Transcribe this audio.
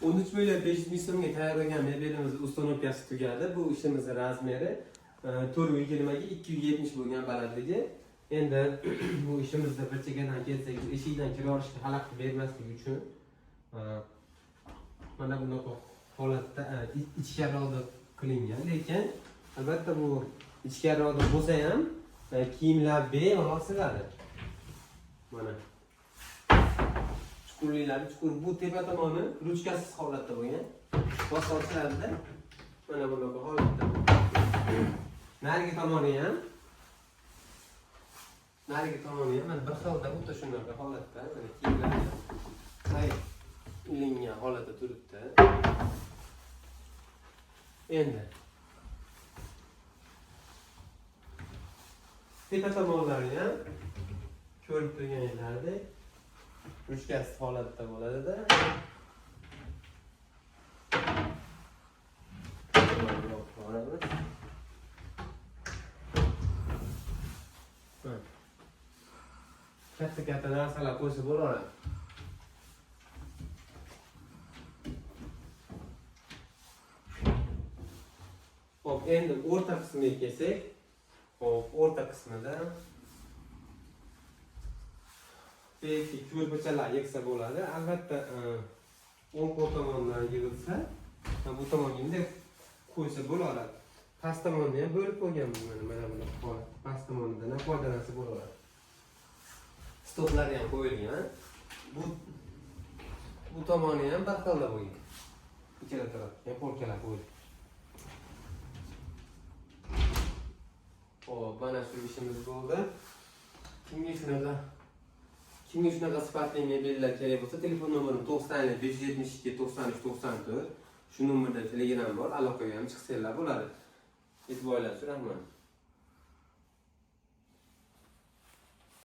13 million 500 ming so'mga tayyorlagan mebelimiz ustanovkasi tugadi. Bu ishimiz razmeri 420 ga 270 bo'lgan balandligi. Endi bu ishimizda bir chekkadan kelsak, eshikdan kira olishga xalaqit bermaslik uchun mana bunaqa holatda ichkariroqda qilingan. Lekin albatta bu ichkariroqda bo'lsa ham kiyimlar bemalol sig'adi. Mana chuqurliklari chuqur. Bu tepa tomoni ruchkasiz holatda bo'lgan. Boshqachalarda mana bunaqa holatda. Narigi tomoni ham mana bir xilda o'ta shunaqa holatda, mana kiyimlar ilingan holatda turibdi. Endi tepa tomonlari ham ko'rib turganlaringlardek ruchkasiz holatda bo'ladi-da. Katta narsalar qo'ysa bo'laveradi. Hop, endi o'rta qismiga kelsak, hop, o'rta qismida belki ko'rpachalar yig'sa bo'ladi. Albatta, o'ng qo'l tomonidan yig'ilsa, bu tomonga endi qo'ysa bo'laveradi. Past tomonni ham bo'lib qo'ygan mana bunaqa holat. Past tomonidan ham foydalansa bo'laveradi. Stoplar ham qo'yilgan. Bu tomoni ham bir xilda bo'lgan. Ikkala tarafga polkalar qo'yilgan. Hop, mana shu ishimiz bo'ldi. Kimga shunaqa sifatli mebellar kerak bo'lsa, telefon nomerim 90 572 93 94. Shu nomerda Telegram bor, aloqaga ham chiqsanglar bo'ladi. E'tiborlaringiz uchun rahmat.